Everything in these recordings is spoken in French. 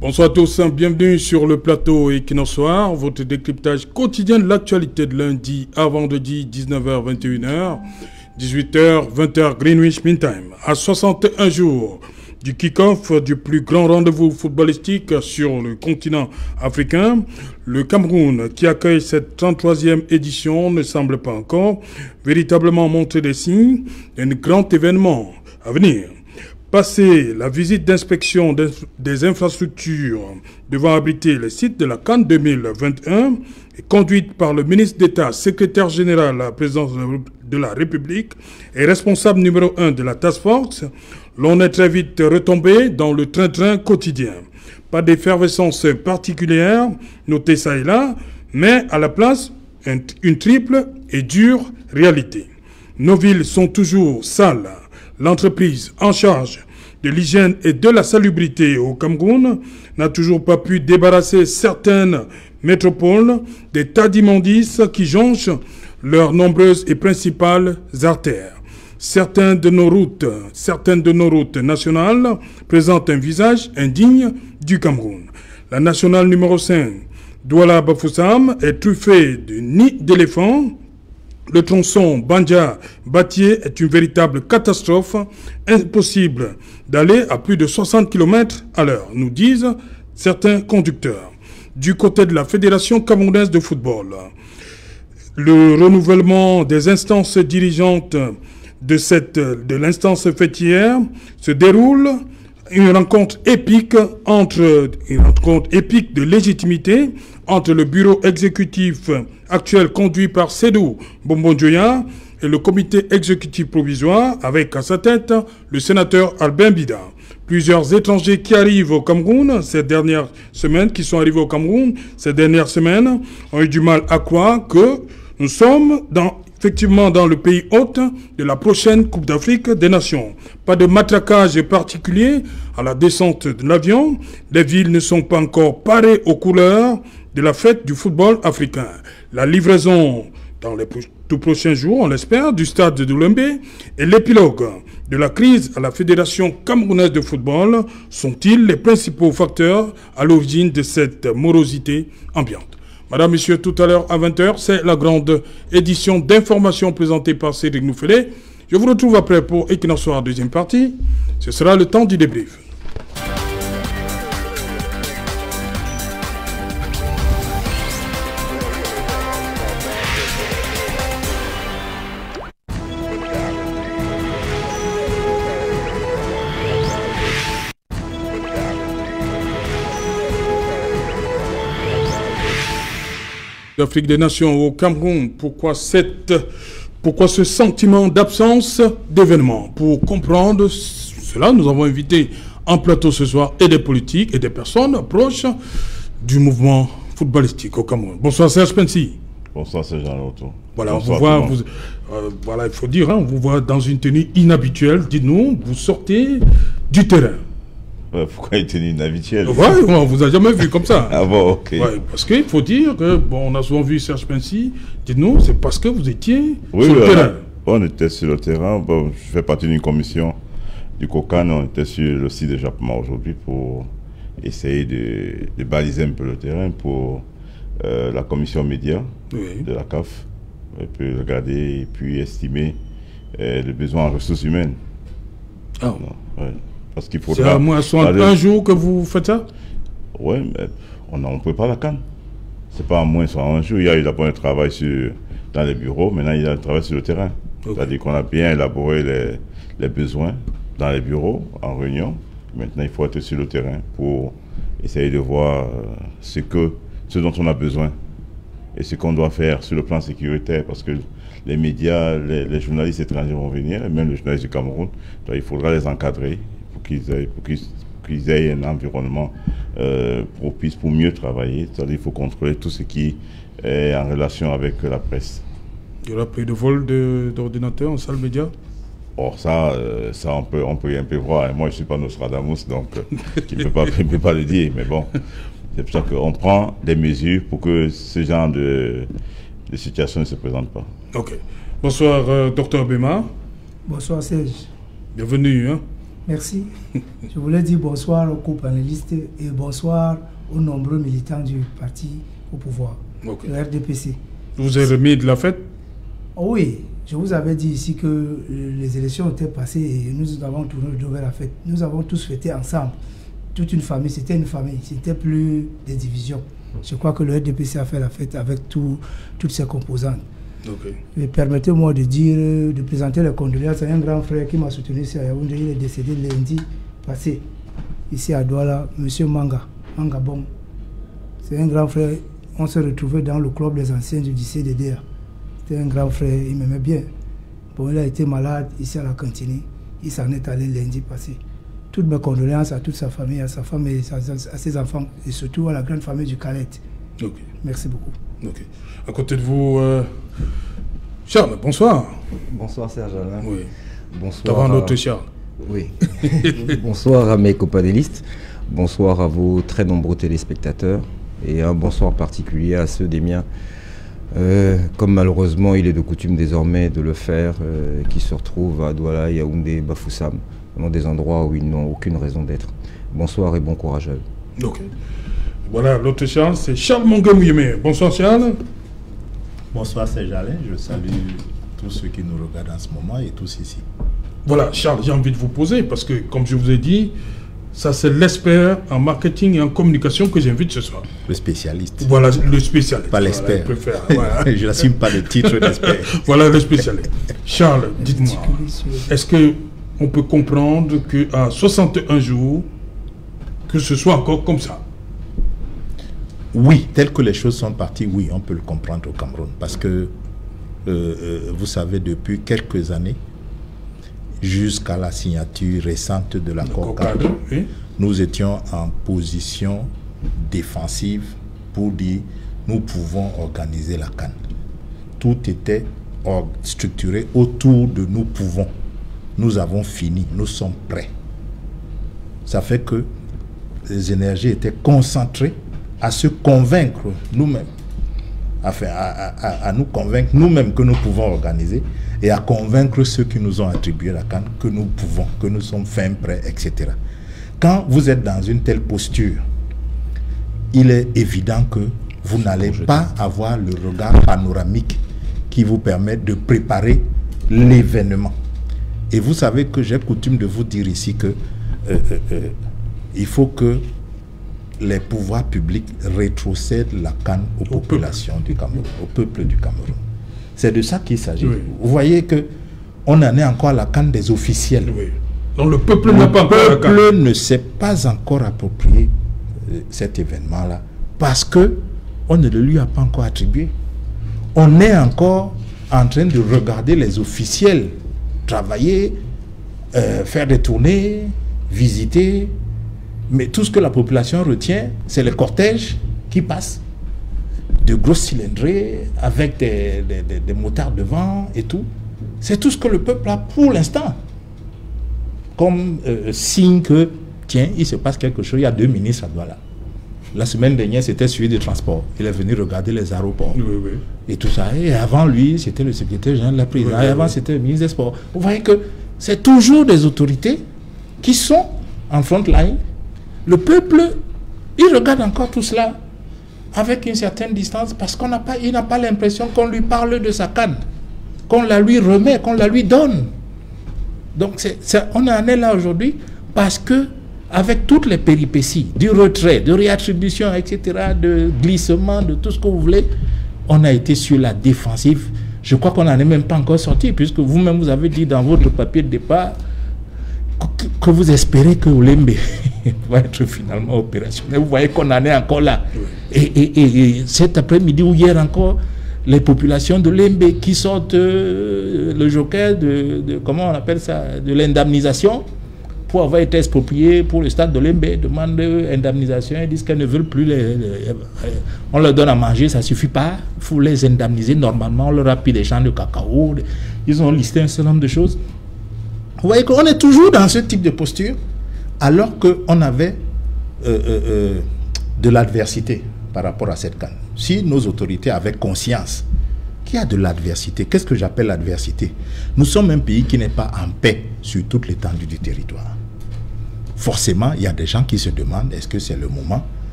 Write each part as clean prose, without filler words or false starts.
Bonsoir à tous, bienvenue sur le plateau Equinox Soir, votre décryptage quotidien de l'actualité de lundi à vendredi, 19h, 21h, 18h, 20h, Greenwich Mean Time. À 61 jours du kick-off du plus grand rendez-vous footballistique sur le continent africain, le Cameroun, qui accueille cette 33e édition, ne semble pas encore véritablement montrer des signes d'un grand événement à venir. Passé la visite d'inspection des infrastructures devant abriter les sites de la CAN 2021 et conduite par le ministre d'État, secrétaire général à la présidence de la République et responsable numéro 1 de la Task Force, l'on est très vite retombé dans le train-train quotidien. Pas d'effervescence particulière, notez ça et là, mais à la place, une triple et dure réalité. Nos villes sont toujours sales. L'entreprise en charge de l'hygiène et de la salubrité au Cameroun n'a toujours pas pu débarrasser certaines métropoles des tas d'immondices qui jonchent leurs nombreuses et principales artères. Certaines de nos routes nationales présentent un visage indigne du Cameroun. La nationale numéro 5, Douala Bafoussam, est truffée de nids d'éléphants. Le tronçon Bandia-Batié est une véritable catastrophe, impossible d'aller à plus de 60 km à l'heure, nous disent certains conducteurs. Du côté de la Fédération camerounaise de football, le renouvellement des instances dirigeantes de l'instance fêtière se déroule. Une rencontre épique de légitimité entre le bureau exécutif actuel conduit par Sédou Bombondjoya et le comité exécutif provisoire avec à sa tête le sénateur Albin Bida. Plusieurs étrangers qui arrivent au Cameroun ces dernières semaines, ont eu du mal à croire que nous sommes effectivement dans le pays hôte de la prochaine Coupe d'Afrique des Nations. Pas de matraquage particulier à la descente de l'avion. Les villes ne sont pas encore parées aux couleurs de la fête du football africain. La livraison dans les tout prochains jours, on l'espère, du stade de Doulembe et l'épilogue de la crise à la Fédération camerounaise de football sont-ils les principaux facteurs à l'origine de cette morosité ambiante. Madame, Monsieur, tout à l'heure à 20h, c'est la grande édition d'information présentée par Cédric Nouffelé. Je vous retrouve après pour Equinox Soir, deuxième partie. Ce sera le temps du débrief. L'Afrique des Nations au Cameroun, pourquoi ce sentiment d'absence d'événements? Pour comprendre cela, nous avons invité en plateau ce soir et des politiques et des personnes proches du mouvement footballistique au Cameroun. Bonsoir Serge Pensi. Bonsoir Serge Jean-Lauto. Voilà, bonsoir, on vous voit, voilà, il faut dire, on vous voit dans une tenue inhabituelle. Dites-nous, vous sortez du terrain. Pourquoi une tenue inhabituelle? Ouais, on vous a jamais vu comme ça. Ah bon, ok. Ouais, parce qu'il faut dire que, bon, on a souvent vu Serge Pensi. Dites-nous, c'est parce que vous étiez sur le terrain. On était sur le terrain. Bon, je fais partie d'une commission du COCAN. On était sur le site de Japon aujourd'hui pour essayer de baliser un peu le terrain pour la commission média de la CAF. Et puis regarder et puis estimer les besoins en ressources humaines. Ah. Ouais. Parce qu'il faudra... C'est à moins 61 jours que vous faites ça? Oui, mais on prépare la CAN. C'est pas à moins 61 jours. Il y a eu d'abord un travail dans les bureaux. Maintenant, il y a un travail sur le terrain. Okay. C'est-à-dire qu'on a bien élaboré les besoins dans les bureaux, en réunion. Maintenant, il faut être sur le terrain pour essayer de voir ce dont on a besoin et ce qu'on doit faire sur le plan sécuritaire. Parce que les médias, les journalistes étrangers vont venir, et même les journalistes du Cameroun. Donc, il faudra les encadrer pour qu'ils aient un environnement propice pour mieux travailler. C'est-à-dire qu'il faut contrôler tout ce qui est en relation avec la presse. Il y aura plus de vol d'ordinateurs en salle média? Or ça on peut un peu voir. Et moi, je ne suis pas Nostradamus, donc je ne peux pas le dire. Mais bon, c'est pour ça qu'on prend des mesures pour que ce genre de situation ne se présente pas. Ok. Bonsoir, docteur Bema. Bonsoir, Serge. Bienvenue. Hein? Merci. Je voulais dire bonsoir aux co-panélistes et bonsoir aux nombreux militants du parti au pouvoir, le RDPC. Vous avez remis de la fête? Oh oui, je vous avais dit ici que les élections étaient passées et nous avons tourné le dos vers la fête. Nous avons tous fêté ensemble. Toute une famille, c'était une famille, c'était plus des divisions. Je crois que le RDPC a fait la fête avec toutes ses composantes. Et permettez-moi de dire, de présenter les condoléances à un grand frère qui m'a soutenu ici à Yaoundé. Il est décédé lundi passé, ici à Douala, M. Mangabon. C'est un grand frère. On s'est retrouvés dans le club des anciens du lycée de DEA. C'était un grand frère, il m'aimait bien. Bon, il a été malade ici à la cantine. Il s'en est allé lundi passé. Toutes mes condoléances à toute sa famille, à sa femme et à ses enfants, et surtout à la grande famille du Calette. Merci beaucoup. À côté de vous, Charles, bonsoir. Bonsoir Serge Alain. Oui. Bonsoir. Notre Charles. Oui. Bonsoir à mes copanélistes. Bonsoir à vos très nombreux téléspectateurs. Et un bonsoir particulier à ceux des miens, comme malheureusement il est de coutume désormais de le faire, qui se retrouvent à Douala, Yaoundé, Bafoussam, dans des endroits où ils n'ont aucune raison d'être. Bonsoir et bon courage à eux. Voilà, l'autre Charles, c'est Charles Mongemouyeme. Bonsoir Charles. Bonsoir Serge Alain, je salue tous ceux qui nous regardent en ce moment et tous ici. Voilà, Charles, j'ai envie de vous poser, parce que comme je vous ai dit, ça, c'est l'expert en marketing et en communication que j'invite ce soir. Le spécialiste. Voilà, le spécialiste. Pas l'expert. Voilà. Je n'assume pas le titre d'expert. Voilà le spécialiste. Charles, dites-moi, est-ce qu'on peut comprendre qu'à 61 jours, que ce soit encore comme ça? Oui, tel que les choses sont parties, oui, on peut le comprendre au Cameroun. Parce que, vous savez, depuis quelques années, jusqu'à la signature récente de l'accord cadre, oui, nous étions en position défensive pour dire nous pouvons organiser la CAN. Tout était structuré autour de nous pouvons. Nous avons fini, nous sommes prêts. Ça fait que les énergies étaient concentrées à se convaincre nous-mêmes, enfin à nous convaincre nous-mêmes que nous pouvons organiser, et à convaincre ceux qui nous ont attribué la CAN que nous pouvons, que nous sommes fin prêts, etc. Quand vous êtes dans une telle posture, il est évident que vous n'allez pas avoir le regard panoramique qui vous permet de préparer l'événement. Et vous savez que j'ai coutume de vous dire ici que il faut que les pouvoirs publics rétrocèdent la CAN aux populations du Cameroun, au peuple du Cameroun. C'est de ça qu'il s'agit. Oui. Vous voyez que on en est encore à la CAN des officiels. Oui. Donc le peuple n'a pas encore la CAN. Le peuple ne s'est pas encore approprié cet événement-là parce que on ne le lui a pas encore attribué. On est encore en train de regarder les officiels travailler, faire des tournées, visiter. Mais tout ce que la population retient, c'est le cortège qui passe, de grosses cylindrées, avec des motards devant et tout. C'est tout ce que le peuple a pour l'instant. Comme signe que, tiens, il se passe quelque chose, il y a 2 ministres à Douala. La semaine dernière, c'était celui des transports. Il est venu regarder les aéroports. Oui, oui. Et tout ça. Et avant lui, c'était le secrétaire général de la présidence. Oui, et avant, c'était le ministre des Sports. Vous voyez que c'est toujours des autorités qui sont en front line. Le peuple, il regarde encore tout cela avec une certaine distance parce qu'il n'a pas l'impression qu'on lui parle de sa canne, qu'on la lui remet, qu'on la lui donne. Donc on en est là aujourd'hui parce que avec toutes les péripéties du retrait, de réattribution, etc., de glissement, de tout ce que vous voulez, on a été sur la défensive. Je crois qu'on n'en est même pas encore sorti puisque vous-même vous avez dit dans votre papier de départ que vous espérez que Oulembe va être finalement opérationnel. Vous voyez qu'on en est encore là. Et cet après-midi ou hier encore, les populations de Lembe qui sortent le joker de comment on appelle ça, de l'indemnisation pour avoir été expropriés pour le stade de Lembe, demandent indemnisation, ils disent qu'elles ne veulent plus on leur donne à manger, ça ne suffit pas, il faut les indemniser normalement, on leur a pris des champs de cacao, ils ont listé un certain nombre de choses. Vous voyez qu'on est toujours dans ce type de posture alors qu'on avait de l'adversité par rapport à cette canne. Si nos autorités avaient conscience qu'il y a de l'adversité, qu'est-ce que j'appelle l'adversité? Nous sommes un pays qui n'est pas en paix sur toute l'étendue du territoire. forcément, il y a des gens qui se demandent est-ce que c'est le moment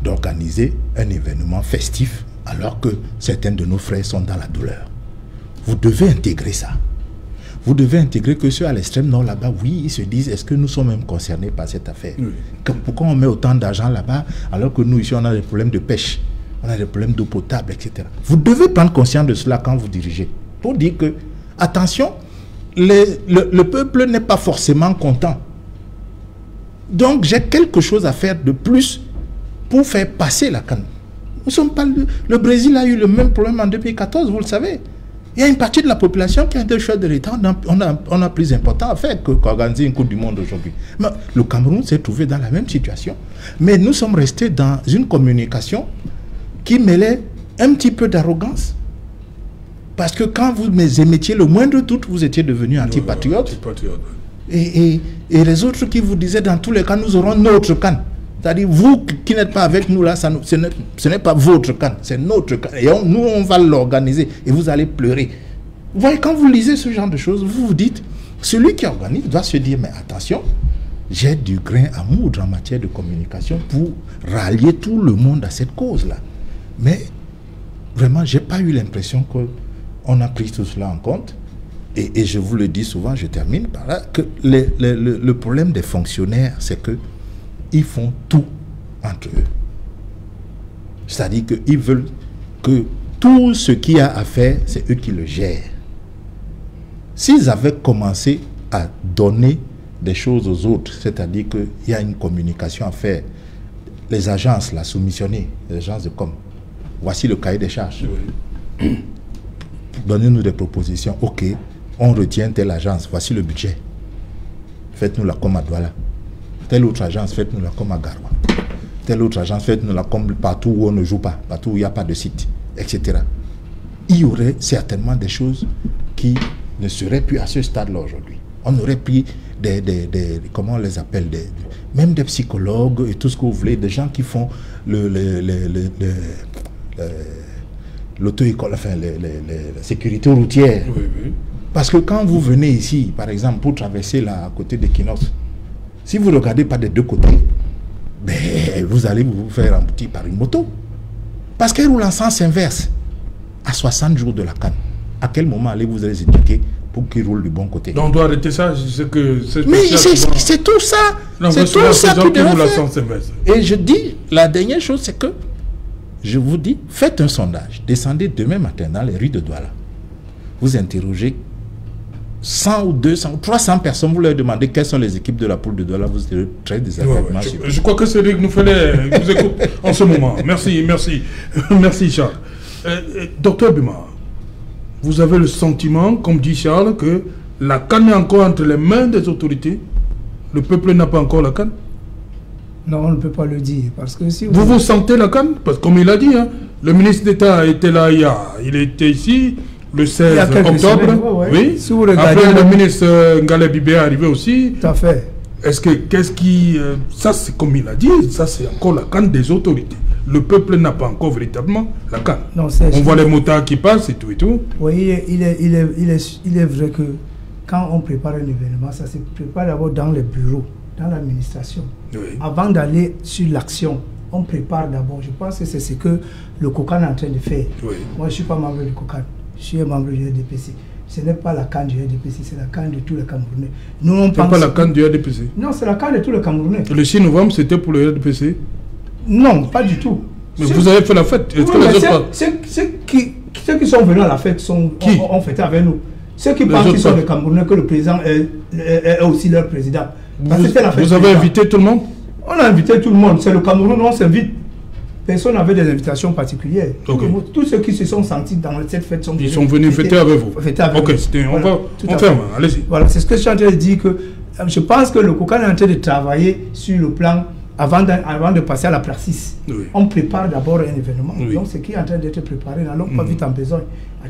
d'organiser un événement festif alors que certains de nos frères sont dans la douleur. Vous devez intégrer ça. Vous devez intégrer que ceux à l'extrême nord là-bas, oui, ils se disent, est-ce que nous sommes même concernés par cette affaire? Oui. Pourquoi on met autant d'argent là-bas alors que nous, ici, on a des problèmes de pêche, on a des problèmes d'eau potable, etc. Vous devez prendre conscience de cela quand vous dirigez. Pour dire que, attention, le peuple n'est pas forcément content. Donc, j'ai quelque chose à faire de plus pour faire passer la canne. Nous sommes pas le Brésil a eu le même problème en 2014, vous le savez. Il y a une partie de la population qui a des choix de l'État. On a plus important à faire qu'organiser une Coupe du Monde aujourd'hui. Mais le Cameroun s'est trouvé dans la même situation. Mais nous sommes restés dans une communication qui mêlait un petit peu d'arrogance. Parce que quand vous émettiez le moindre doute, vous étiez devenu antipatriote. Et les autres qui vous disaient dans tous les cas, nous aurons notre canne. C'est-à-dire, vous qui n'êtes pas avec nous là, ce n'est pas votre canne, c'est notre canne. Et nous, on va l'organiser et vous allez pleurer. Vous voyez, quand vous lisez ce genre de choses, vous vous dites, celui qui organise doit se dire, mais attention, j'ai du grain à moudre en matière de communication pour rallier tout le monde à cette cause-là. Mais vraiment, je n'ai pas eu l'impression qu'on a pris tout cela en compte. Et je vous le dis souvent, je termine par là, que le problème des fonctionnaires, c'est que ils font tout entre eux. C'est-à-dire qu'ils veulent que tout ce qu'il y a à faire, c'est eux qui le gèrent. S'ils avaient commencé à donner des choses aux autres, c'est-à-dire qu'il y a une communication à faire, les agences, la soumissionner, les agences de com, voici le cahier des charges. Oui. Donnez-nous des propositions. Ok, on retient telle agence, voici le budget. Faites-nous la com à Douala. Telle autre agence, faites-nous-la comme à Garoua. Telle autre agence, faites-nous-la comme partout où on ne joue pas, partout où il n'y a pas de site, etc. Il y aurait certainement des choses qui ne seraient plus à ce stade-là aujourd'hui. On aurait pris comment on les appelle, même des psychologues et tout ce que vous voulez, des gens qui font l'auto-école, enfin, la sécurité routière. Oui, oui. Parce que quand vous venez ici, par exemple, pour traverser là, à côté de Kinos, si vous regardez pas des deux côtés, ben, vous allez vous faire emboutir par une moto. Parce qu'elle roule en sens inverse. À 60 jours de la canne, à quel moment allez-vous les éduquer pour qu'ils roulent du bon côté? Donc on doit arrêter ça, c'est que... Mais c'est tout ça. C'est tout ça qui devrait faire. Et je dis, la dernière chose, c'est que, je vous dis, faites un sondage. Descendez demain matin dans les rues de Douala. Vous interrogez 100 ou 200 ou 300 personnes, vous leur demandez quelles sont les équipes de la poule de Douala, vous serez très désagréablement. Je crois que c'est lui qui nous écoute en ce moment. Merci, merci. Merci Charles. Docteur Bima, vous avez le sentiment, comme dit Charles, que la canne est encore entre les mains des autorités? Le peuple n'a pas encore la canne? Non, on ne peut pas le dire. Parce que si vous sentez la canne? Parce que comme il a dit, hein, le ministre d'État était là il était ici le 16 octobre. Semaines, oui. Si vous regardez, après le ministre Ngalé Bibé est arrivé aussi. Tout à fait. Ça c'est comme il a dit, ça c'est encore la canne des autorités. Le peuple n'a pas encore véritablement la canne. Non, on voit les motards qui passent et tout et tout. Oui, il est vrai que quand on prépare un événement, ça se prépare d'abord dans les bureaux, dans l'administration. Oui. Avant d'aller sur l'action, on prépare d'abord. Je pense que c'est ce que le COCAN est en train de faire. Oui. Moi, je ne suis pas membre du COCAN. Je suis un membre du RDPC. Ce n'est pas la canne du RDPC, c'est la canne de tous les Camerounais. Ce n'est pas la canne du RDPC? Non, c'est la canne de tous les Camerounais. Le 6 novembre, c'était pour le RDPC? Non, pas du tout. Mais vous avez fait la fête? Ceux qui sont venus à la fête ont fêté avec nous. Ceux qui pensent qu'ils sont des Camerounais, que le président est aussi leur président. Vous avez invité tout le monde? On a invité tout le monde. C'est le Cameroun, on s'invite. Personne n'avait des invitations particulières. Okay. Tous ceux qui se sont sentis dans cette fête ils sont venus fêter avec vous. Voilà, on ferme, allez-y. Voilà, c'est ce que je suis en train de dire. Je pense que le COCAN est en train de travailler sur le plan avant de passer à la praxis. Oui. On prépare d'abord un événement. Oui. Donc ce qui est en train d'être préparé, n'allons pas vite en besoin.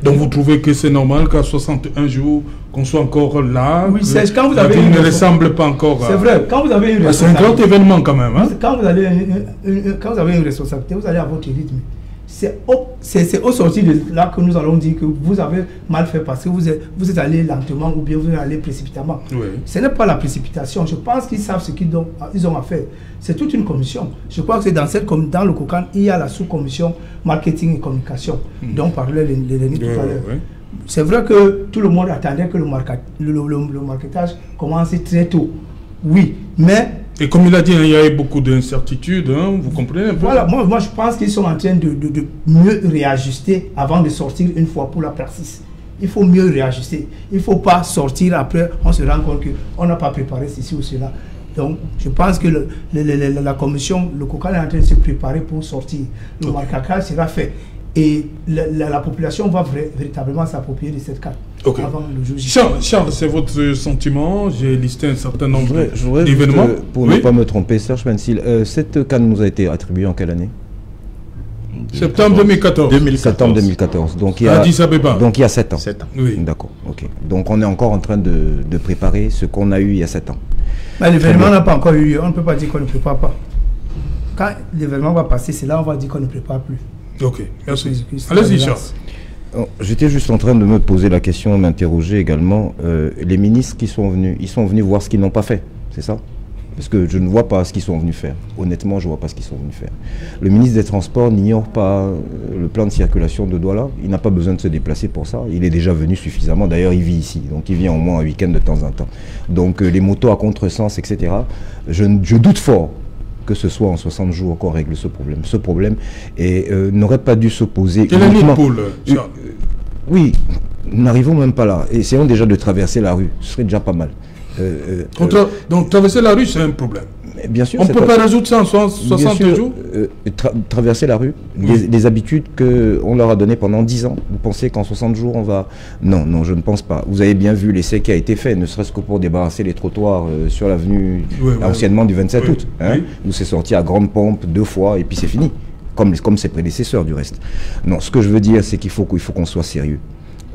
Donc vous trouvez que c'est normal qu'à 61 jours, qu'on soit encore là? Oui, c'est quand vous avez ne ressemble pas encore à... C'est vrai, quand vous avez une responsabilité... C'est un grand événement quand même. Hein? Quand vous avez une responsabilité, vous allez à votre rythme. c'est au sortir de là que nous allons dire que vous avez mal fait parce que vous êtes allé lentement ou bien vous êtes allé précipitamment. Oui. Ce n'est pas la précipitation. Je pense qu'ils savent ce qu'ils ont à faire. C'est toute une commission. Je crois que c'est dans le COCAN, il y a la sous-commission marketing et communication dont parlait Lénie tout à l'heure. Oui. C'est vrai que tout le monde attendait que le marketage commence très tôt. Oui, mais... Et comme il a dit, il y a eu beaucoup d'incertitudes, hein, vous comprenez un peu? Voilà, moi je pense qu'ils sont en train de mieux réajuster avant de sortir une fois pour la praxis. Il faut mieux réajuster. Il ne faut pas sortir après, on se rend compte qu'on n'a pas préparé ceci ou cela. Donc, je pense que la commission, le COCAN est en train de se préparer pour sortir. Le marquage sera fait. Et la population va véritablement s'approprier de cette carte. Okay. Avant le jour J. Charles, c'est votre sentiment. J'ai listé un certain nombre d'événements. Pour ne pas me tromper, Serge Mensil, cette canne nous a été attribuée en quelle année? Septembre 2014. Septembre 2014. Donc il y a 7 ans. 7 ans. Oui. D'accord. Ok. Donc on est encore en train de préparer ce qu'on a eu il y a 7 ans. L'événement n'a pas encore eu lieu. On ne peut pas dire qu'on ne prépare pas. Quand l'événement va passer, c'est là on va dire qu'on ne prépare plus. Ok, merci. Allez-y, Charles. J'étais juste en train de me poser la question, m'interroger également. Les ministres qui sont venus, ils sont venus voir ce qu'ils n'ont pas fait, c'est ça? Parce que je ne vois pas ce qu'ils sont venus faire. Honnêtement, je ne vois pas ce qu'ils sont venus faire. Le ministre des Transports n'ignore pas le plan de circulation de Douala. Il n'a pas besoin de se déplacer pour ça. Il est déjà venu suffisamment. D'ailleurs, il vit ici. Donc, il vient au moins un week-end de temps en temps. Donc, les motos à contresens, etc. Je doute fort que ce soit en 60 jours qu'on règle ce problème. Ce problème n'aurait pas dû se poser... Quel est le pôle, Charles? Oui, n'arrivons même pas là. Essayons déjà de traverser la rue. Ce serait déjà pas mal. Donc traverser la rue, c'est un problème. Bien sûr, on ne peut pas résoudre ça en 60 jours. Traverser la rue, les habitudes qu'on leur a données pendant 10 ans, vous pensez qu'en 60 jours on va... Non, je ne pense pas. Vous avez bien vu l'essai qui a été fait, ne serait-ce que pour débarrasser les trottoirs sur l'avenue anciennement du 27 août, où c'est sorti à grande pompe 2 fois et puis c'est fini, comme ses prédécesseurs du reste. Non, ce que je veux dire, c'est qu'il faut qu'on soit sérieux.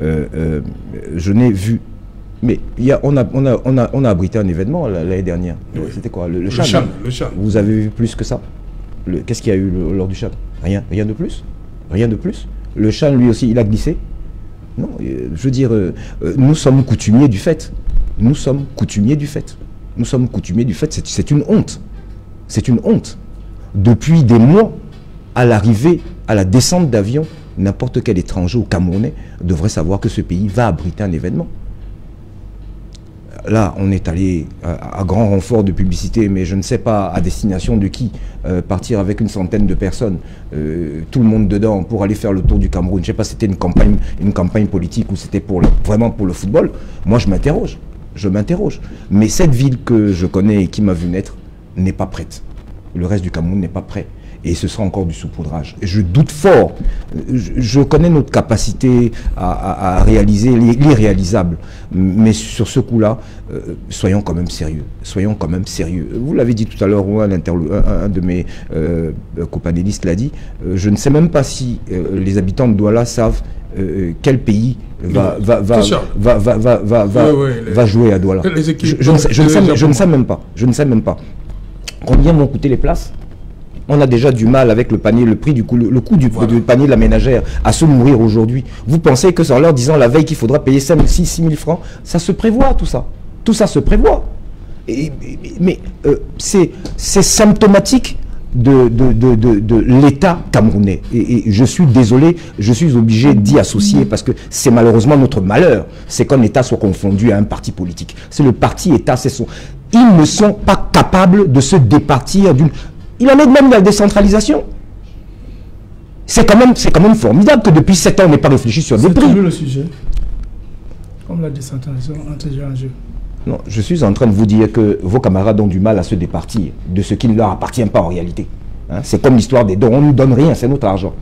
Je n'ai vu... Mais on a abrité un événement l'année dernière. Oui. C'était quoi? Le Chan. Vous avez vu plus que ça? Qu'est-ce qu'il y a eu lors du Chan? Rien de plus. Rien de plus. Le Chan, lui aussi, il a glissé. Non, je veux dire, nous sommes coutumiers du fait. Nous sommes coutumiers du fait. Nous sommes coutumiers du fait. C'est une honte. C'est une honte. Depuis des mois, à l'arrivée, à la descente d'avion, n'importe quel étranger ou Camerounais devrait savoir que ce pays va abriter un événement. Là, on est allé à grand renfort de publicité, mais je ne sais pas à destination de qui, partir avec une centaine de personnes, tout le monde dedans, pour aller faire le tour du Cameroun. Je ne sais pas si c'était une campagne politique ou c'était vraiment pour le football. Moi, je m'interroge. Mais cette ville que je connais et qui m'a vu naître n'est pas prête. Le reste du Cameroun n'est pas prêt. Et ce sera encore du saupoudrage. Je doute fort. Je connais notre capacité à réaliser l'irréalisable. Mais sur ce coup-là, soyons quand même sérieux. Soyons quand même sérieux. Vous l'avez dit tout à l'heure, un de mes copanélistes l'a dit. Je ne sais même pas si les habitants de Douala savent quel pays va jouer à Douala. Je ne sais même pas. Je ne sais même pas. Combien m'ont coûté les places? On a déjà du mal avec le prix du du panier de la ménagère à se mourir aujourd'hui. Vous pensez que c'est en leur disant la veille qu'il faudra payer 6 000 francs, ça se prévoit tout ça. Tout ça se prévoit. Mais c'est symptomatique de l'État camerounais. Et je suis désolé, je suis obligé d'y associer parce que c'est malheureusement notre malheur. C'est qu'un État soit confondu à un parti politique. C'est le parti-État. Ils ne sont pas capables de se départir d'une... Il en est de même de la décentralisation. C'est quand même formidable que depuis 7 ans, on n'ait pas réfléchi sur des prix. C'est le sujet. Comme la décentralisation intégrée en jeu. Non, je suis en train de vous dire que vos camarades ont du mal à se départir de ce qui ne leur appartient pas en réalité. C'est comme l'histoire des dons. On ne nous donne rien, c'est notre argent.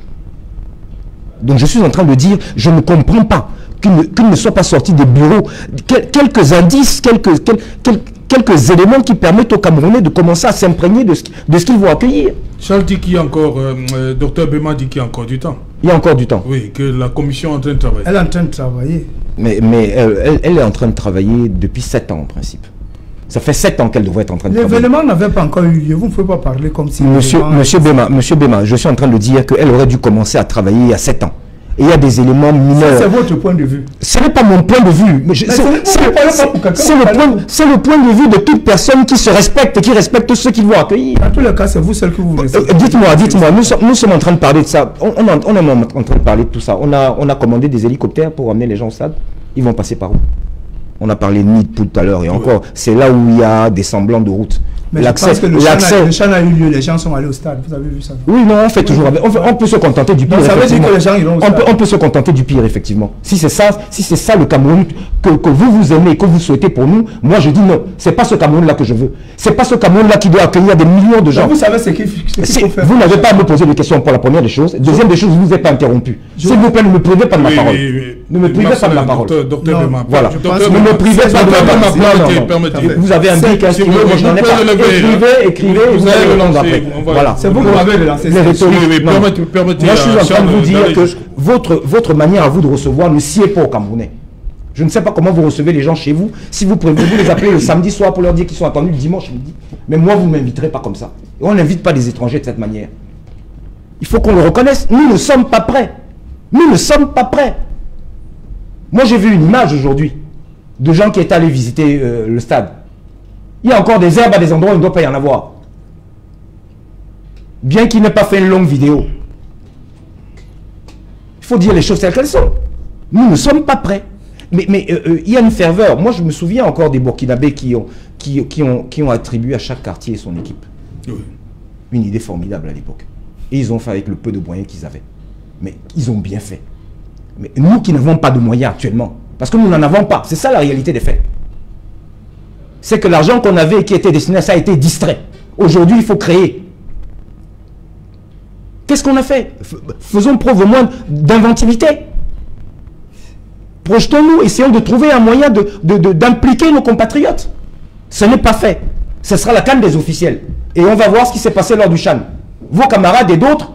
Donc je suis en train de dire, je ne comprends pas qu'il ne soit pas sorti des bureaux quelques indices, quelques éléments qui permettent aux Camerounais de commencer à s'imprégner de ce qu'ils vont accueillir. Charles dit qu'il y a encore, Dr Bema dit qu'il y a encore du temps. Il y a encore du temps. Oui, que la commission est en train de travailler. Elle est en train de travailler. Mais elle est en train de travailler depuis 7 ans en principe. Ça fait 7 ans qu'elle devrait être en train de travailler. L'événement n'avait pas encore eu lieu. Vous ne pouvez pas parler comme si... Monsieur Bema, je suis en train de dire qu'elle aurait dû commencer à travailler il y a 7 ans. Et il y a des éléments mineurs. C'est votre point de vue. Ce n'est pas mon point de vue. C'est le point de vue de toute personne qui se respecte et qui respecte ceux qui vont accueillir. Dans tous les cas, c'est vous seul que vous respectez. Dites-moi, nous sommes en train de parler de ça. On est en train de parler de tout ça. On a commandé des hélicoptères pour amener les gens au stade. Ils vont passer par où? On a parlé de Nidpool tout à l'heure et encore, c'est là où il y a des semblants de route. Mais je pense que le chant a eu lieu, les gens sont allés au stade, vous avez vu ça? Oui, non, on fait toujours avec. On peut se contenter du pire. Ça veut dire que les gens iront au stade. On peut se contenter du pire, effectivement. Si c'est ça le Cameroun que vous aimez, que vous souhaitez pour nous, moi je dis non. C'est pas ce Cameroun-là que je veux. C'est pas ce Cameroun-là qui doit accueillir des millions de gens. Vous savez ce qu'il faut faire. Vous n'avez pas à me poser des questions pour la première des choses. Deuxième des choses, vous n'êtes pas interrompu. S'il vous plaît, ne me privez pas de ma parole. Ne me privez pas de ma parole. Voilà. Ne me privez pas de ma parole. Vous avez un bic inscrivé, moi je n'en ai pas. Écrivez, vous allez le lancer après. Voilà. C'est vous qui m'avez lancé. Moi je suis en train de vous dire que votre manière à vous de recevoir ne sied pas aux Camerounais. Je ne sais pas comment vous recevez les gens chez vous. Si vous les appelez le samedi soir pour leur dire qu'ils sont attendus le dimanche midi. Mais moi, vous ne m'inviterez pas comme ça. Et on n'invite pas des étrangers de cette manière. Il faut qu'on le reconnaisse. Nous ne sommes pas prêts. Nous ne sommes pas prêts. Moi, j'ai vu une image aujourd'hui de gens qui étaient allés visiter le stade. Il y a encore des herbes à des endroits où il ne doit pas y en avoir. Bien qu'il n'ait pas fait une longue vidéo. Il faut dire les choses telles qu'elles sont. Nous ne sommes pas prêts. Mais il y a une ferveur. Moi, je me souviens encore des Burkinabés qui ont attribué à chaque quartier son équipe. Oui. Une idée formidable à l'époque. Et ils ont fait avec le peu de moyens qu'ils avaient. Mais ils ont bien fait. Mais nous qui n'avons pas de moyens actuellement, parce que nous n'en avons pas, c'est ça la réalité des faits. C'est que l'argent qu'on avait et qui était destiné à ça a été distrait. Aujourd'hui, il faut créer. Qu'est-ce qu'on a fait? Faisons preuve au moins d'inventivité. Projetons-nous, essayons de trouver un moyen d'impliquer nos compatriotes. Ce n'est pas fait. Ce sera la canne des officiels. Et on va voir ce qui s'est passé lors du CHAN. Vos camarades et d'autres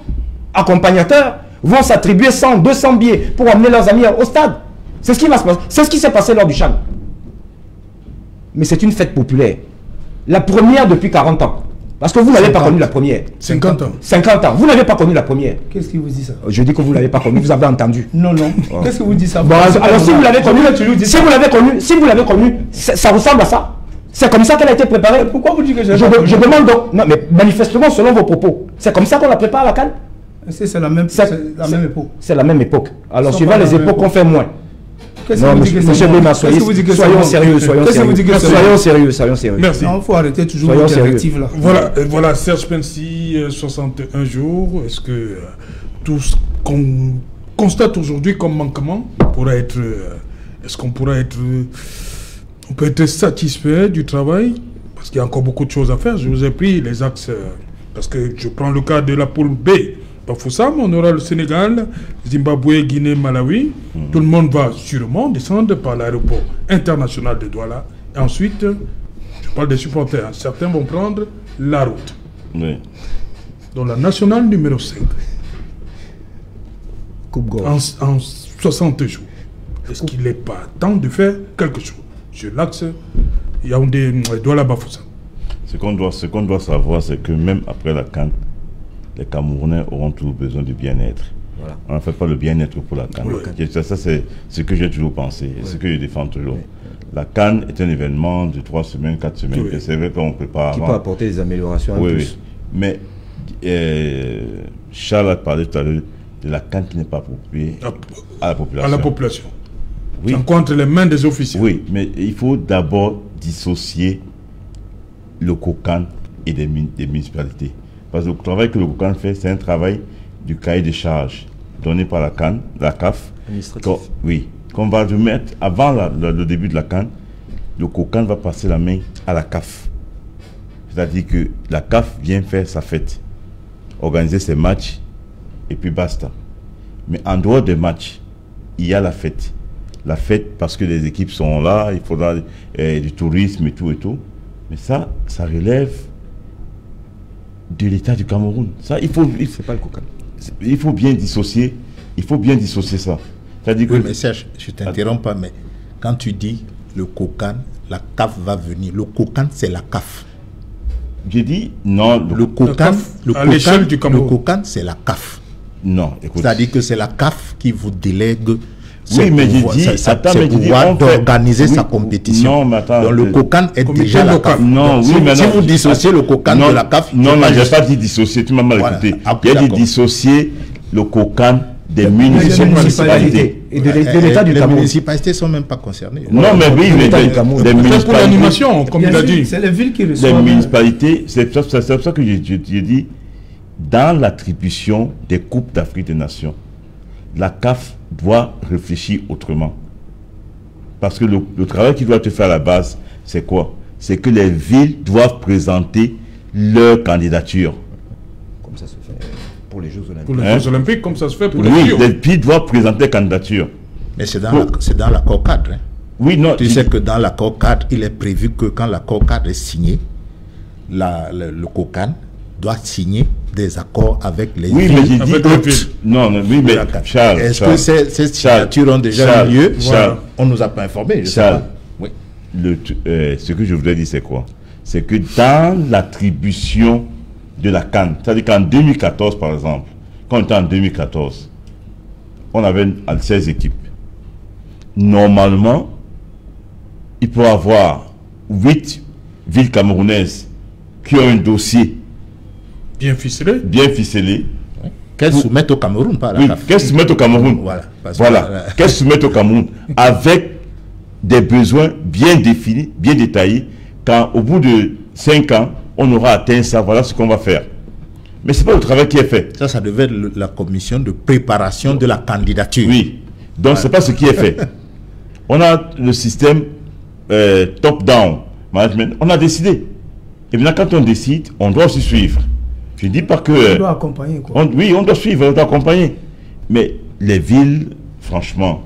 accompagnateurs vont s'attribuer 100, 200 billets pour amener leurs amis au stade. C'est ce qui va se passer. C'est ce qui s'est passé lors du CHAN. Mais c'est une fête populaire. La première depuis 40 ans. Parce que vous n'avez pas connu la première. 50 ans. 50 ans. Vous n'avez pas connu la première. Qu'est-ce qui vous dit ça? Je dis que vous ne l'avez pas connu. Vous avez entendu. Non, non. Oh. Qu'est-ce que vous dites ça? Bon, alors si vous l'avez connu, si vous l'avez connu, ça ressemble à ça. C'est comme ça qu'elle a été préparée. Pourquoi vous dites que je demande donc. Non, mais manifestement, selon vos propos, c'est comme ça qu'on la prépare à la CAN? C'est la même époque. C'est la même époque. Alors, suivant les époques, on fait moins. Non, monsieur Bema, soyons sérieux. Soyons sérieux. Merci. Non, il faut arrêter toujours les directives là. Voilà, Serge Pensy, 61 jours. Est-ce que tout ce qu'on constate aujourd'hui comme manquement pourra être... Est-ce qu'on pourra être... On peut être satisfait du travail? Parce qu'il y a encore beaucoup de choses à faire. Je vous ai pris les axes... Parce que je prends le cas de la poule B. Bafoussam, on aura le Sénégal, Zimbabwe, Guinée, Malawi. Tout le monde va sûrement descendre par l'aéroport international de Douala. Et ensuite, je parle des supporters. Certains vont prendre la route. Oui. Donc la nationale numéro 5. En 60 jours. Est-ce qu'il n'est pas temps de faire quelque chose sur l'axe Yaoundé, Douala, Bafoussam? Ce qu'on doit savoir, c'est que même après la CAN, les Camerounais auront toujours besoin du bien-être. Voilà. On ne fait pas le bien-être pour la CAN. Oui. Ça, c'est ce que j'ai toujours pensé, et ce que je défends toujours. Oui. La CAN est un événement de 3 semaines, 4 semaines. Oui. C'est vrai qu'on ne peut pas... Qui peut apporter des améliorations à tous. Oui. Mais Charles a parlé tout à l'heure de la CAN qui n'est pas appropriée à la population. À la population. Oui. C'est entre les mains des officiers. Oui, mais il faut d'abord dissocier le COCAN et des municipalités. Parce que le travail que le COCAN fait, c'est un travail du cahier de charges donné par la CAF. Oui, qu'on va remettre avant le début de la CAN. Le COCAN va passer la main à la CAF. C'est-à-dire que la CAF vient faire sa fête, organiser ses matchs, et puis basta. Mais en dehors des matchs, il y a la fête. La fête parce que les équipes sont là, il faudra du tourisme et tout et tout. Mais ça relève de l'État du Cameroun. Ça, c'est pas le COCAN. Il faut bien dissocier. Il faut bien dissocier ça. C'est-à-dire oui, mais Serge, je t'interromps pas, mais quand tu dis le COCAN, la CAF va venir. Le COCAN, c'est la CAF. J'ai dit non. Le COCAN, à l'échelle du Cameroun. Le COCAN, c'est la CAF. Non, écoute. C'est-à-dire que c'est la CAF qui vous délègue oui, mais j'ai dit, pouvoir d'organiser sa compétition. Non, mais attends. Donc le COCAN est déjà la CAF. Non, oui, mais si vous dissociez le COCAN de la CAF... Non, je n'ai pas dit dissocier, tu m'as mal écouté. Il a dit dissocier le COCAN des municipalités. Et de l'État du Cameroun. Les municipalités ne sont même pas concernées. Non, mais oui, mais c'est pour l'animation, comme il a dit. C'est les villes qui reçoivent. Les municipalités, c'est pour ça que j'ai dit, dans l'attribution des Coupes d'Afrique des Nations, la CAF doit réfléchir autrement. Parce que le travail qu'il doit te faire à la base, c'est quoi? C'est que les villes doivent présenter leur candidature. Comme ça se fait pour les Jeux Olympiques. Pour les Jeux Olympiques, comme ça se fait pour les Oui, JO. les villes doivent présenter leur candidature. Mais c'est dans l'accord cadre. Hein. Oui, non. Tu sais que dans l'accord cadre, il est prévu que quand l'accord cadre est signé, le COCAN doit signer des accords avec les oui, villes. Mais j'ai dit non, oui, mais Charles. Est-ce que ces signatures ont déjà eu lieu? Charles, on ne nous a pas informés. Charles, oui. Ce que je voudrais dire, c'est quoi? C'est que dans l'attribution de la CAN, c'est-à-dire qu'en 2014, par exemple, quand on était en 2014, on avait 16 équipes. Normalement, il peut y avoir 8 villes camerounaises qui ont un dossier bien ficelé. Oui. Qu'elles soumettent au Cameroun, pas à la CAF. Qu'elles soumettent au Cameroun. Voilà. Qu'elles soumettent au Cameroun avec des besoins bien définis, bien détaillés. Quand au bout de 5 ans, on aura atteint ça, voilà ce qu'on va faire. Mais ce n'est pas le travail qui est fait. Ça devait être la commission de préparation de la candidature. Oui. Donc, ce n'est pas ce qui est fait. On a le système top-down management. On a décidé. Et maintenant, quand on décide, on doit aussi suivre. Je ne dis pas que... On doit accompagner, quoi. Oui, on doit suivre, on doit accompagner. Mais les villes, franchement,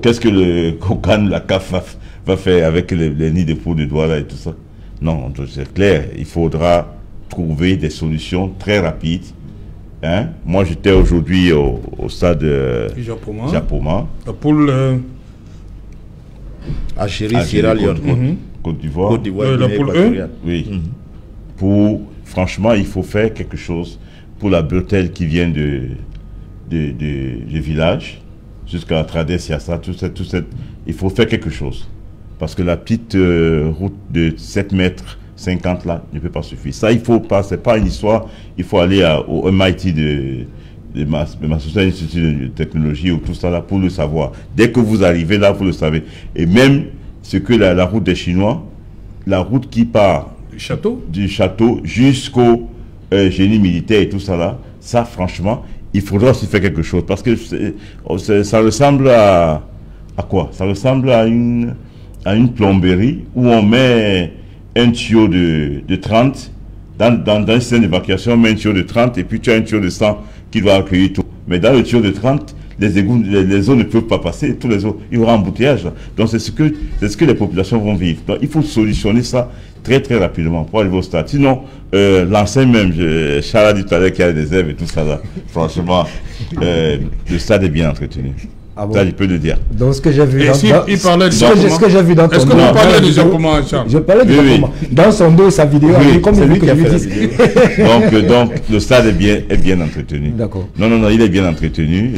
qu'est-ce que le COCAN, la CAF va faire avec les nids de poules de Douala et tout ça? Non, c'est clair. Il faudra trouver des solutions très rapides. Hein? Moi, j'étais aujourd'hui au stade Japoma. La poule... Algérie, Sierra Leone. Côte d'Ivoire. La poule E. Oui. Franchement, il faut faire quelque chose pour la bretelle qui vient du village jusqu'à Trades Siassa, il faut faire quelque chose. Parce que la petite route de 7 mètres 50 là ne peut pas suffire. Ça, il faut pas, c'est pas une histoire, il faut aller au MIT de Massachusetts Institute de technologie ou tout ça là pour le savoir. Dès que vous arrivez là, vous le savez. Et même ce que la route des Chinois, la route qui part du château jusqu'au génie militaire et tout ça là, ça franchement, il faudra aussi faire quelque chose. Parce que ça ressemble à quoi? Ça ressemble à une plomberie où on met un tuyau de 30 dans un système d'évacuation, on met un tuyau de 30 et puis tu as un tuyau de 100 qui doit accueillir tout. Mais dans le tuyau de 30, les égouts, les eaux ne peuvent pas passer, tous les eaux, il y aura un embouteillage. Donc c'est ce que les populations vont vivre. Donc il faut solutionner ça très très rapidement pour arriver au stade. Sinon, l'ancien même, Charles a dit tout à l'heure qu'il y a des herbes et tout ça là. Franchement, le stade est bien entretenu. Ah bon? Ça, je peux le dire. Donc, ce que j'ai vu dans ton dos. Est-ce que vous parlez du Japoma, Charles? Je parlais du Japoma. Dans son dos, sa vidéo, comme c'est lui qui a fait la vidéo. Donc, le stade est bien entretenu. D'accord. Non, il est bien entretenu.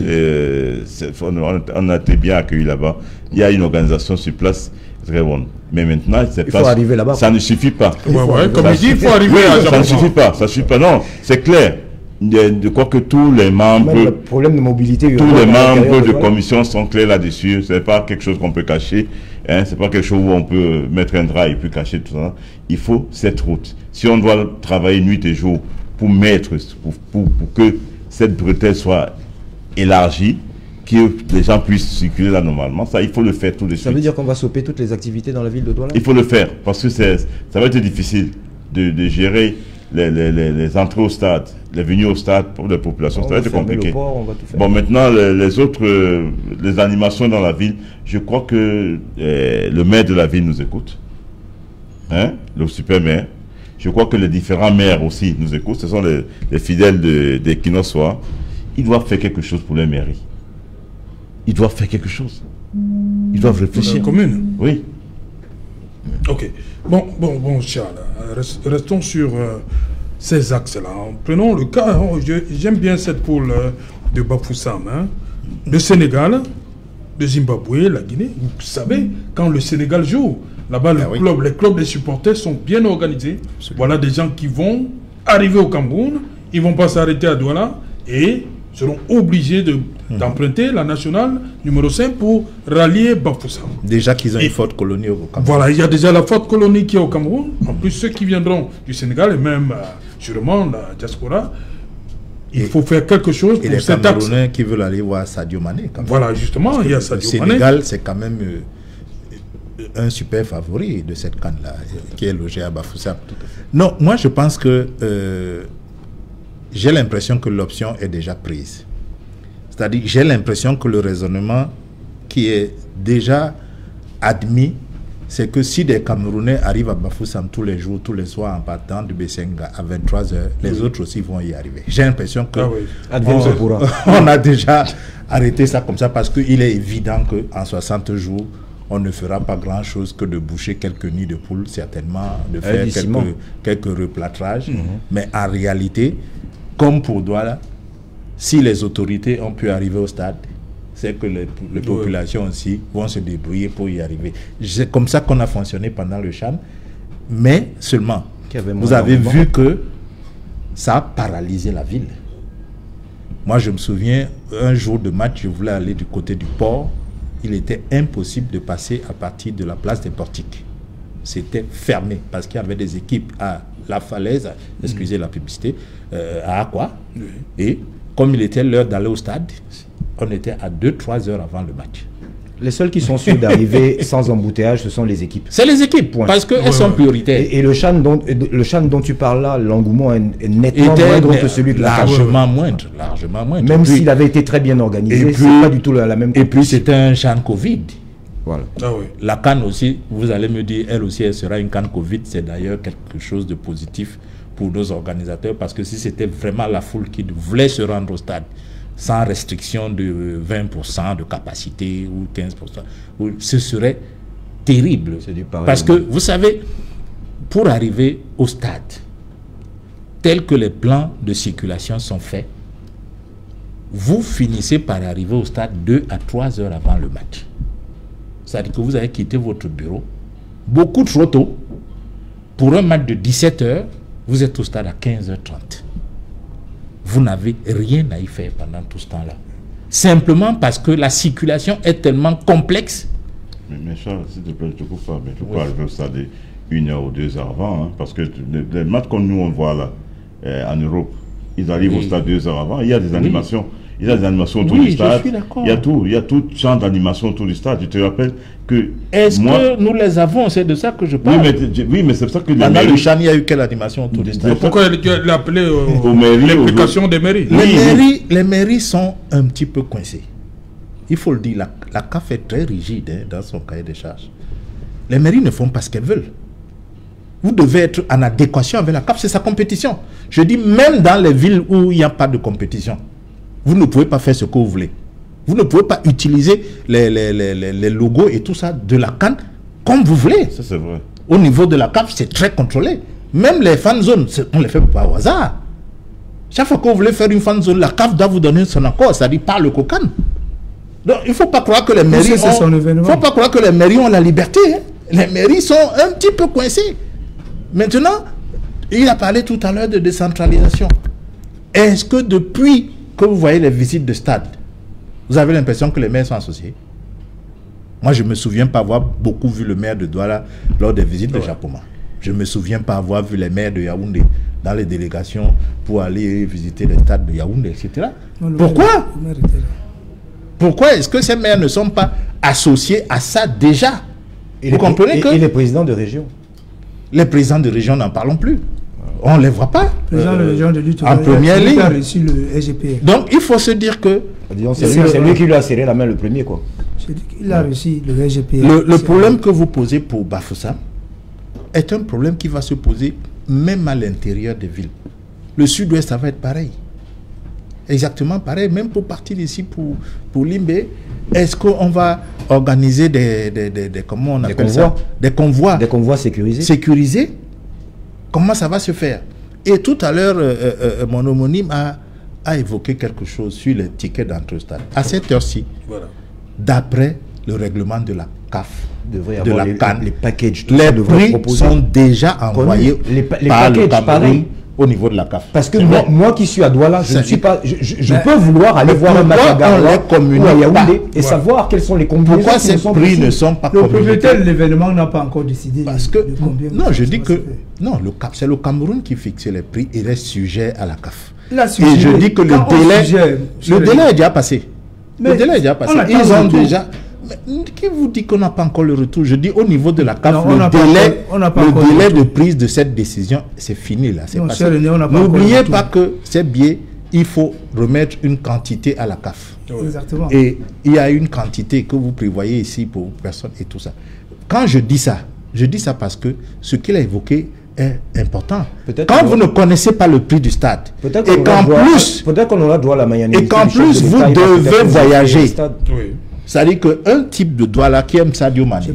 On a été bien accueillis là-bas. Il y a une organisation sur place très bonne. Mais maintenant, il faut arriver là-bas. Ça ne suffit pas. Comme il dit, il faut arriver à Japoma. Ça ne suffit pas. Ça suffit pas. Non, c'est clair. De quoi que tous les membres, le problème de mobilité, tous les membres de commission sont clairs là-dessus. C'est pas quelque chose qu'on peut cacher. Hein, c'est pas quelque chose où on peut mettre un drap et puis cacher tout ça. Il faut cette route. Si on doit travailler nuit et jour pour mettre, pour que cette bretelle soit élargie, que les gens puissent circuler là normalement, ça il faut le faire tout de suite. Ça veut dire qu'on va stopper toutes les activités dans la ville de Douala? Il faut le faire parce que ça va être difficile de gérer les entrées au stade, les venues au stade pour les populations. Ça va être compliqué. Bon, maintenant, les autres, les animations dans la ville, je crois que le maire de la ville nous écoute. Hein? Le super maire. Je crois que les différents maires aussi nous écoutent. Ce sont les fidèles des Kinosoa. Ils doivent faire quelque chose pour les mairies. Ils doivent faire quelque chose. Ils doivent réfléchir. Commune. Oui. Ok. Bon, Charles, restons sur ces axes-là. Prenons le cas, j'aime bien cette poule de Bafoussam. Hein. Le Sénégal, le Zimbabwe, la Guinée. Vous savez, quand le Sénégal joue, là-bas, les clubs des supporters sont bien organisés. Absolument. Voilà des gens qui vont arriver au Cameroun, ils ne vont pas s'arrêter à Douala et seront obligés d'emprunter la nationale numéro 5 pour rallier Bafoussam. Déjà qu'ils ont une forte colonie au Cameroun. Voilà, il y a déjà la forte colonie qui est au Cameroun. En plus, ceux qui viendront du Sénégal et même sûrement la diaspora, il faut faire quelque chose pour cet axe. Et les Camerounais qui veulent aller voir Sadio Mané. Voilà, justement, il y a Sadio Mané. Le Sénégal, c'est quand même un super favori de cette canne-là, qui est logé à Bafoussam. Non, moi je pense que j'ai l'impression que l'option est déjà prise. C'est-à-dire, j'ai l'impression que le raisonnement qui est déjà admis, c'est que si des Camerounais arrivent à Bafoussam tous les jours, tous les soirs en partant du Bessenga à 23h, les autres aussi vont y arriver. J'ai l'impression que on a déjà arrêté ça comme ça parce qu'il est évident qu'en 60 jours, on ne fera pas grand-chose que de boucher quelques nids de poules, certainement, de faire quelques replâtrages. Mais en réalité, comme pour Douala, si les autorités ont pu arriver au stade, c'est que les populations aussi vont se débrouiller pour y arriver. C'est comme ça qu'on a fonctionné pendant le CHAN, mais seulement, vous avez vu que ça a paralysé la ville. Moi, je me souviens, un jour de match, je voulais aller du côté du port, il était impossible de passer à partir de la place des Portiques. C'était fermé, parce qu'il y avait des équipes à la Falaise, excusez la publicité, à Aqua, et comme il était l'heure d'aller au stade, on était à 2-3 heures avant le match. Les seuls qui sont sûrs d'arriver sans embouteillage, ce sont les équipes. C'est les équipes, parce qu'elles sont prioritaires. Et le CHAN dont tu parles là, l'engouement est nettement moindre que celui de la largement moindre. Même s'il avait été très bien organisé, c'est pas du tout la même compétition. Et puis c'était un CHAN Covid. Voilà. La CAN aussi, vous allez me dire, elle aussi, elle sera une CAN Covid. C'est d'ailleurs quelque chose de positif pour nos organisateurs, parce que si c'était vraiment la foule qui voulait se rendre au stade, sans restriction de 20% de capacité ou 15%, ce serait terrible. Parce que, vous savez, pour arriver au stade, tel que les plans de circulation sont faits, vous finissez par arriver au stade 2 à 3 heures avant le match. C'est-à-dire que vous avez quitté votre bureau beaucoup trop tôt. Pour un match de 17 heures, vous êtes au stade à 15h30. Vous n'avez rien à y faire pendant tout ce temps-là. Simplement parce que la circulation est tellement complexe. Mais Charles, s'il te plaît, je ne coupe pas, mais tu peux arriver au stade 1 heure ou 2 heures avant, hein, parce que les matchs comme nous on voit là, en Europe, ils arrivent au stade 2 heures avant, il y a des animations. Il y a des animations autour du stade. Il y a tout genre d'animation autour du stade. Je te rappelle que... Est-ce que nous les avons? C'est de ça que je parle. Oui, mais c'est pour ça que... Pendant le CHAN, il y a eu quelle animation autour du stade? Pourquoi il a appelé l'implication des mairies? Les mairies sont un petit peu coincées. Il faut le dire, la CAF est très rigide dans son cahier de charges. Les mairies ne font pas ce qu'elles veulent. Vous devez être en adéquation avec la CAF, c'est sa compétition. Je dis, même dans les villes où il n'y a pas de compétition, vous ne pouvez pas faire ce que vous voulez. Vous ne pouvez pas utiliser les logos et tout ça de la CAN comme vous voulez. Ça, c'est vrai. Au niveau de la CAF, c'est très contrôlé. Même les fan zones, on ne les fait pas au hasard. Chaque fois que vous voulez faire une fan zone, la CAF doit vous donner son accord, c'est-à-dire par le COCAN. Donc, il ne faut pas croire que les mairies ont la liberté. Hein. Les mairies sont un petit peu coincées. Maintenant, il a parlé tout à l'heure de décentralisation. Est-ce que depuis que vous voyez les visites de stade, vous avez l'impression que les maires sont associés? Moi, je ne me souviens pas avoir beaucoup vu le maire de Douala lors des visites de Japoma. Je ne me souviens pas avoir vu les maires de Yaoundé dans les délégations pour aller visiter les stades de Yaoundé, etc. Pourquoi? Pourquoi est-ce que ces maires ne sont pas associés à ça déjà? Vous comprenez que... Et les présidents de région? Les présidents de région, n'en parlons plus. On ne les voit pas. Le président de région de lutte en première ligne. Il a reçu le SGPR. Donc il faut se dire que... C'est lui qui lui a serré la main le premier, quoi. Il a reçu le SGPR. Le problème que vous posez pour Bafoussam est un problème qui va se poser même à l'intérieur des villes. Le sud-ouest, ça va être pareil. Exactement pareil. Même pour partir ici, pour Limbé, Est-ce qu'on va organiser comment on appelle ça? Des convois. Des convois sécurisés. Sécurisés. Comment ça va se faire? Et tout à l'heure, mon homonyme a évoqué quelque chose sur les tickets d'entrée au stade. À cette heure-ci, d'après le règlement de la CAF, de la CAN, les packages, les prix sont déjà envoyés par le Cameroun au niveau de la CAF. Parce que moi qui suis à Douala, je ne suis pas, je peux vouloir aller voir un match à Garoua ou à Yaoundé et savoir quels sont les combinaisons. Pourquoi ces prix ne sont pas communiqués? Le propriétaire de l'événement n'a pas encore décidé. Parce que non, je dis que non, c'est le Cameroun qui fixe les prix et reste sujet à la CAF. Et je dis que le délai est déjà passé. Le délai est déjà passé. Ils ont déjà. Mais qui vous dit qu'on n'a pas encore le retour? Je dis au niveau de la CAF, le délai de prise de cette décision, c'est fini là. N'oubliez pas que ces billets, il faut remettre une quantité à la CAF. Exactement. Et il y a une quantité que vous prévoyez ici pour personne et tout ça. Quand je dis ça parce que ce qu'il a évoqué est important. Quand vous ne connaissez pas le prix du stade, et qu'en plus, vous devez voyager. C'est-à-dire qu'un type de Douala qui aime Sadio Mané,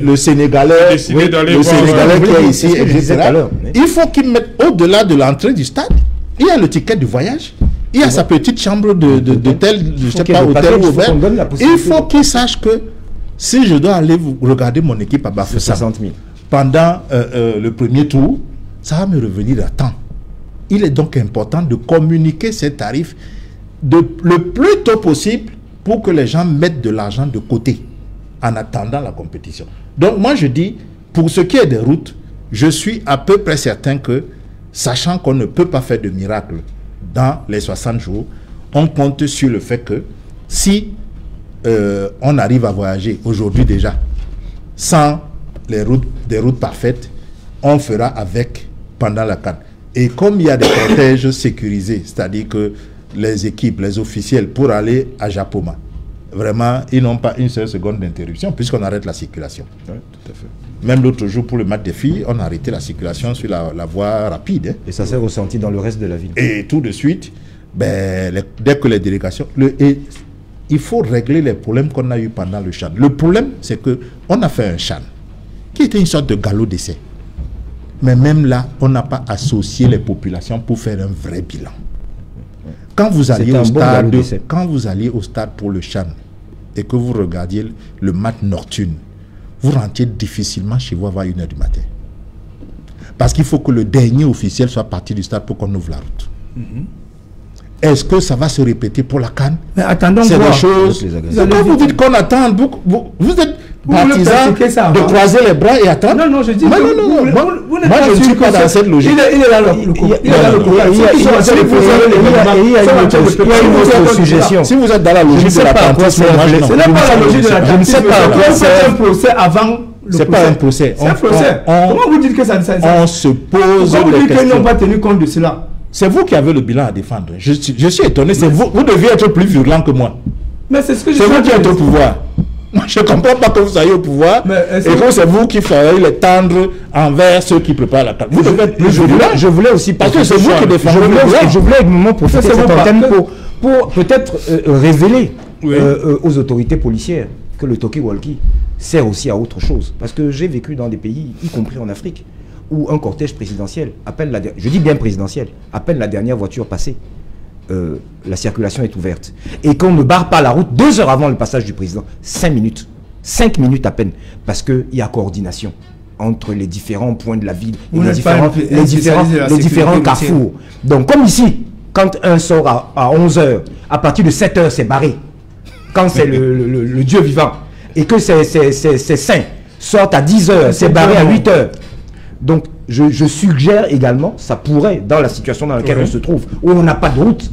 le Sénégalais, qui est ici, etc., il faut qu'il mette au-delà de l'entrée du stade, il y a le ticket de voyage, il y a sa petite chambre d'hôtel, je ne sais pas, hôtel ouvert. Il faut qu'il sache que si je dois aller regarder mon équipe à Bafoussam pendant le premier tour, ça va me revenir à temps. Il est donc important de communiquer ces tarifs le plus tôt possible pour que les gens mettent de l'argent de côté en attendant la compétition. Donc moi je dis, pour ce qui est des routes, je suis à peu près certain que, sachant qu'on ne peut pas faire de miracle dans les 60 jours, on compte sur le fait que si on arrive à voyager aujourd'hui déjà, sans des routes parfaites, on fera avec pendant la CAN. Et comme il y a des cortèges sécurisés, c'est-à-dire que les équipes, les officiels, pour aller à Japoma, vraiment, ils n'ont pas une seule seconde d'interruption puisqu'on arrête la circulation. Oui, tout à fait. Même l'autre jour, pour le match des filles, on a arrêté la circulation sur la voie rapide. Et ça s'est ressenti dans le reste de la ville. Et tout de suite, dès que les délégations... il faut régler les problèmes qu'on a eu pendant le CHAN. Le problème, c'est qu'on a fait un CHAN qui était une sorte de galop d'essai. Mais même là, on n'a pas associé les populations pour faire un vrai bilan. Quand vous alliez au stade pour le CHAN et que vous regardiez le match nocturne, vous rentriez difficilement chez vous avant 1h du matin. Parce qu'il faut que le dernier officiel soit parti du stade pour qu'on ouvre la route. Est-ce que ça va se répéter pour la CAN? Mais attendons c'est des choses. Quand vous dites qu'on attend, vous êtes partisan de croiser les bras et attendre. Non, je dis. Moi, je ne suis pas dans cette logique. Il est là le suggestion. Si vous êtes dans la logique de l'attentisme, ce n'est pas la logique de l'attentisme. Je ne sais pas à quoi c'est un procès avant. C'est pas un procès. C'est un procès. Comment vous dites que ça ne s'est pas? On se pose des questions. Comment vous dites qu'ils n'ont pas tenu compte de cela? C'est vous qui avez le bilan à défendre. Je suis étonné. C'est vous deviez être plus virulent que moi. Mais c'est ce que je C'est vous qui êtes au pouvoir. Moi, je ne comprends pas que vous soyez au pouvoir et que c'est vous qui ferez les tendre envers ceux qui préparent la carte. Vous devez être plus virulent. Je voulais aussi... Parce que c'est vous qui défendez le pouvoir. Je voulais également profiter de cette antenne pour peut-être révéler aux autorités policières que le talkie-walkie sert aussi à autre chose. Parce que j'ai vécu dans des pays, y compris en Afrique, où un cortège présidentiel appelle je dis bien présidentiel, appelle la dernière voiture passée. La circulation est ouverte. Et qu'on ne barre pas la route 2 heures avant le passage du président. 5 minutes. 5 minutes à peine. Parce qu'il y a coordination entre les différents points de la ville, les différents carrefours. Donc comme ici, quand un sort à 11 heures, à partir de 7 heures, c'est barré. Quand c'est le Dieu vivant. Et que ces saints sortent à 10 heures, c'est barré à 8 heures. Donc, je suggère également, ça pourrait, dans la situation dans laquelle on se trouve, où on n'a pas de route,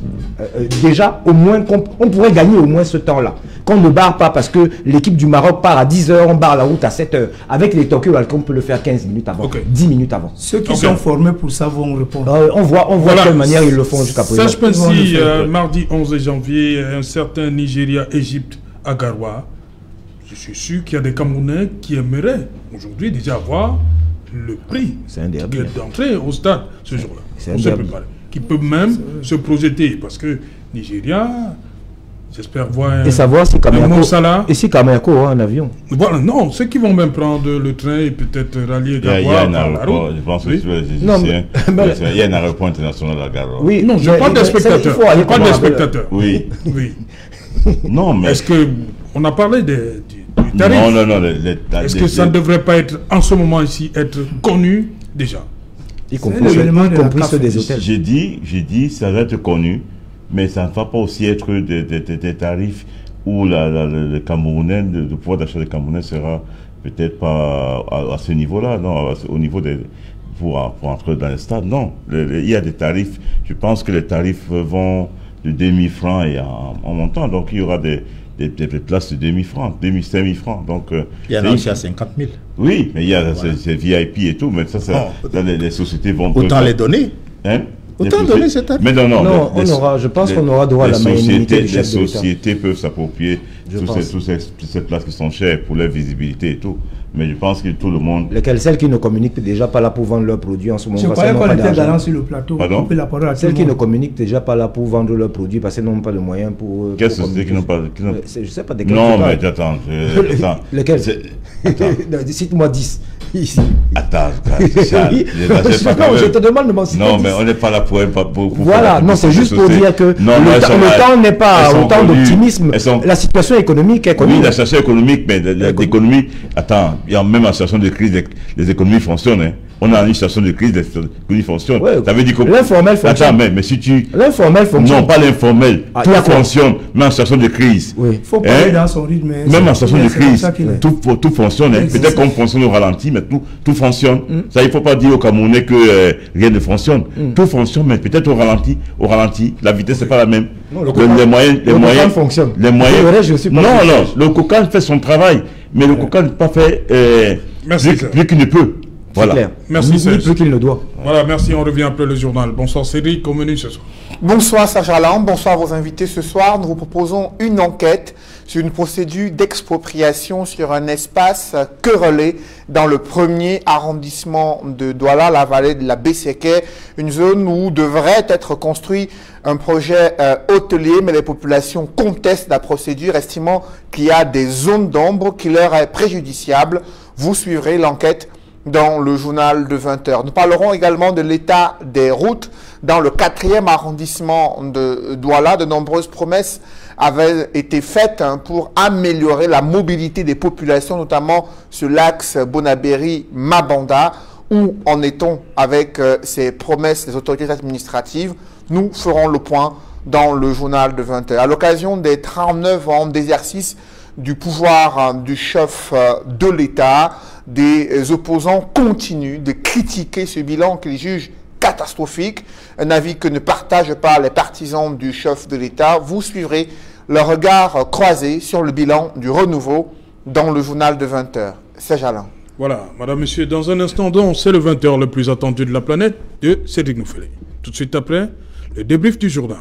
déjà, au moins, on pourrait gagner au moins ce temps-là. Qu'on ne barre pas parce que l'équipe du Maroc part à 10 heures, on barre la route à 7 heures. Avec les Tokyo Walkie, on peut le faire 15 minutes avant, 10 minutes avant. Ceux qui sont formés pour ça vont répondre. On voit de quelle manière ils le font jusqu'à présent. Sache pas si mardi 11 janvier, un certain Nigeria-Égypte à Garoua, je suis sûr qu'il y a des Camerounais qui aimeraient aujourd'hui déjà avoir le prix d'entrée au stade ce jour-là. On s'est préparé. Qui peut même se projeter parce que Nigeria, J'espère voir Et savoir si Kameyako et si Kameyako aura un avion. Voilà, non, ceux qui vont même prendre le train et peut-être rallier Il y a Garoua un par la aéroport, route. je pense que Oui. c'est les Non, Égyptiens. mais- Il y a un aéroport international à Garoua. Oui, Non, je parle des spectateurs. Il faut aller Je parle comment des on appelle- spectateurs. Oui. Oui. Non, mais... Est-ce que on a parlé du tarif? Non. Est-ce que ça ne devrait pas être, en ce moment ici, être connu déjà? Y C'est compris, un événement de la compris CAF. ceux des hôtels. J'ai dit, ça va être connu, mais ça ne va pas aussi être des tarifs où le Camerounais, le pouvoir d'achat des Camerounais sera peut-être pas à ce niveau-là, non, au niveau pour entrer dans les stades, non. Il y a des tarifs, je pense que les tarifs vont de 2000 francs et en montant, donc il y aura des places de 2000 francs, 5000 francs. Donc, Il y en a aussi à 50 000. oui, mais il y a ces VIP et tout, mais ça, les sociétés vont... Autant les donner. Hein? Autant donner cette tarif. Mais non, Non, je pense qu'on aura droit à la magnanimité du chef de Les l'État. sociétés peuvent s'approprier toutes ces places qui sont chères pour leur visibilité et tout. Mais je pense que tout le monde... Celles qui ne communiquent déjà pas là pour vendre leurs produits en ce moment. Je parce croyais qu'elles n'ont qu'on pas était d'argent. galant sur le plateau. Pardon? On peut la parole à tout Celles le qui ne monde. communiquent déjà pas là pour vendre leurs produits parce qu'elles n'ont pas de moyens pour... Quelles pour sociétés qui n'ont pas... Je sais pas desquelles Non, tu mais parles. attends. Lesquelles? Attends. Cite-moi 10. Attends, Charles, Je te demande de m'en citer non, 10. mais on n'est pas là pour Voilà, non, c'est juste pour dire que non, le temps n'est pas autant d'optimisme. Sont... La situation économique est connue. Oui, la situation économique, mais l'économie... Attends, il y a même en situation de crise, les économies fonctionnent. Hein. On a une situation de crise, les économies fonctionnent. Ouais, ça veut dire que... L'informel fonctionne. Attends, mais si tu... L'informel fonctionne. Non, pas l'informel. Ah, tout d'accord. fonctionne, mais en situation de crise. Oui. Il faut parler dans son rythme. Même en situation de crise, tout tout fonctionne. Hein. Peut-être qu'on fonctionne au ralenti, mais tout fonctionne. Ça, il ne faut pas dire aux Camerounais que rien ne fonctionne. Tout fonctionne, mais peut-être au ralenti. La vitesse, c'est pas la même. Non, les moyens fonctionne. Les moyens. Vrai, je suis pas non, le COCAN fait son travail, mais le COCAN n'a pas fait plus qu'il ne peut. Voilà. Clair. Merci, Ni Serge. plus qu'il ne doit. Voilà, merci. On revient après le journal. Bonsoir, Cédric. Au menu ce soir. Bonsoir Serge Alain, bonsoir vos invités. Ce soir, nous vous proposons une enquête sur une procédure d'expropriation sur un espace querellé dans le 1er arrondissement de Douala, la vallée de la Besséké, une zone où devrait être construit un projet hôtelier, mais les populations contestent la procédure, estimant qu'il y a des zones d'ombre qui leur est préjudiciable. Vous suivrez l'enquête dans le journal de 20h. Nous parlerons également de l'état des routes dans le 4e arrondissement de Douala. De nombreuses promesses avaient été faites pour améliorer la mobilité des populations, notamment sur l'axe Bonabéry-Mabanda. Où en est-on avec ces promesses des autorités administratives? Nous ferons le point dans le journal de 20h. À l'occasion des 39 ans d'exercice du pouvoir du chef de l'État, des opposants continuent de critiquer ce bilan qu'ils jugent catastrophique, un avis que ne partagent pas les partisans du chef de l'État. Vous suivrez leur regard croisé sur le bilan du renouveau dans le journal de 20h. Serge Alain. Voilà, madame, monsieur, dans un instant, donc, c'est le 20h le plus attendu de la planète de Cédric Noufélé. Tout de suite après, le débrief du journal.